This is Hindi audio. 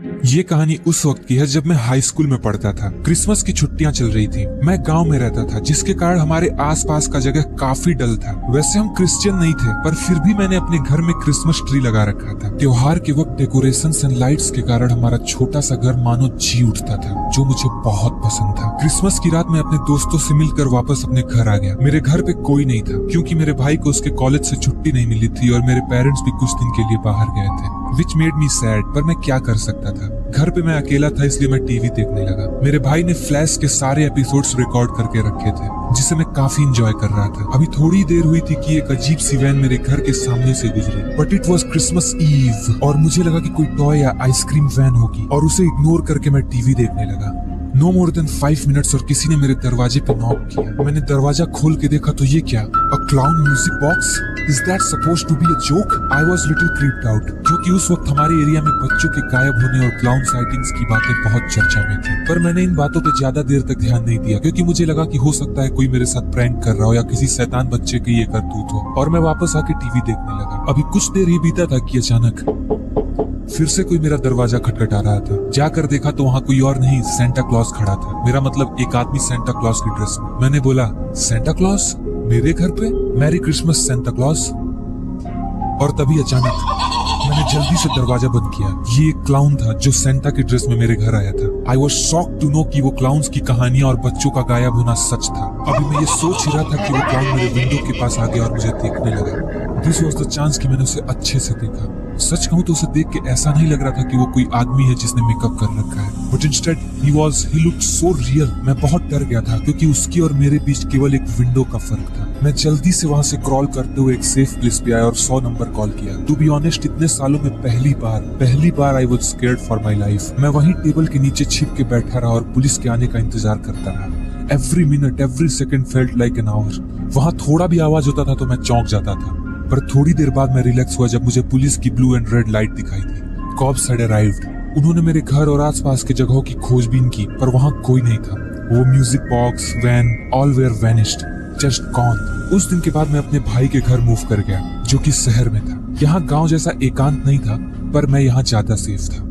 ये कहानी उस वक्त की है जब मैं हाई स्कूल में पढ़ता था। क्रिसमस की छुट्टियां चल रही थी। मैं गांव में रहता था, जिसके कारण हमारे आसपास का जगह काफी डल था। वैसे हम क्रिश्चियन नहीं थे, पर फिर भी मैंने अपने घर में क्रिसमस ट्री लगा रखा था। त्योहार के वक्त डेकोरेशंस एंड लाइट्स के कारण हमारा छोटा सा घर मानो जी उठता था, जो मुझे बहुत पसंद था। क्रिसमस की रात मैं अपने दोस्तों से मिलकर वापस अपने घर आ गया। मेरे घर पे कोई नहीं था, क्योंकि मेरे भाई को उसके कॉलेज से छुट्टी नहीं मिली थी और मेरे पेरेंट्स भी कुछ दिन के लिए बाहर गए थे, विच मेड मी सैड। पर मैं क्या कर सकता था, घर पे मैं अकेला था, इसलिए मैं टीवी देखने लगा। मेरे भाई ने फ्लैश के सारे एपिसोड्स रिकॉर्ड करके रखे थे, जिसे मैं काफी एंजॉय कर रहा था। अभी थोड़ी देर हुई थी कि एक अजीब सी वैन मेरे घर के सामने से गुजरी, but it was Christmas Eve और मुझे लगा कि कोई टॉय या आइसक्रीम वैन होगी, और उसे इग्नोर करके मैं टीवी देखने लगा। नो मोर देन 5 मिनट्स और किसी ने मेरे दरवाजे पे नॉक किया। मैंने दरवाजा खोल के देखा तो ये क्या, a clown music box? Is that supposed to be a joke? I was little creeped out, क्योंकि उस वक्त हमारे एरिया में बच्चों के गायब होने और क्लाउन साइटिंग्स की बातें बहुत चर्चा में थी। पर मैंने इन बातों पे ज्यादा देर तक ध्यान नहीं दिया, क्योंकि मुझे लगा कि हो सकता है कोई मेरे साथ प्रैंक कर रहा हो या किसी शैतान बच्चे की ये करतूत हो, और मैं वापस आके टीवी देखने लगा। अभी कुछ देर ही बीता था कि अचानक फिर से कोई मेरा दरवाजा खटखटा रहा था। जाकर देखा तो वहाँ कोई और नहीं, सेंटा क्लॉज खड़ा था। मेरा मतलब एक आदमी सेंटा क्लॉज की ड्रेस में। मैंने बोला, सेंटा क्लॉज मेरे घर पे? Merry Christmas Santa Claus. और तभी अचानक मैंने जल्दी से दरवाजा बंद किया। ये एक क्लाउन था जो सेंटा की ड्रेस में मेरे घर आया था। I was shocked to know कि वो क्लाउन्स की कहानियां और बच्चों का गायब होना सच था। अभी मैं ये सोच ही रहा था कि वो क्लाउन मेरे विंडो के पास आ गया और मुझे देखने लगा। दिस वॉज द चांस कि मैंने उसे अच्छे से देखा। सच कहूँ तो उसे देख के ऐसा नहीं लग रहा था कि वो कोई आदमी है जिसने मेकअप कर रखा है, but instead he looked so real. मैं बहुत डर गया था, क्योंकि उसकी और मेरे बीच केवल एक विंडो का फर्क था। मैं जल्दी से वहाँ से क्रॉल करते हुए एक सेफ प्लेस पे आया और 100 नंबर कॉल किया। टू बी ऑनेस्ट, इतने सालों में पहली बार I was scared for my life. मैं वहीं टेबल के नीचे छिप के बैठा रहा और पुलिस के आने का इंतजार करता रहा। Every minute, every second felt like an hour. वहाँ थोड़ा भी आवाज होता था तो मैं चौंक जाता था, पर थोड़ी देर बाद मैं रिलैक्स हुआ जब मुझे पुलिस की ब्लू एंड रेड लाइट दिखाई दी। Cops had arrived. उन्होंने मेरे घर और आसपास के जगहों की खोजबीन की, पर वहाँ कोई नहीं था। वो music box, van, all were vanished, just gone. उस दिन के बाद मैं अपने भाई के घर मूव कर गया, जो कि शहर में था। यहाँ गांव जैसा एकांत नहीं था, पर मैं यहाँ ज्यादा सेफ था।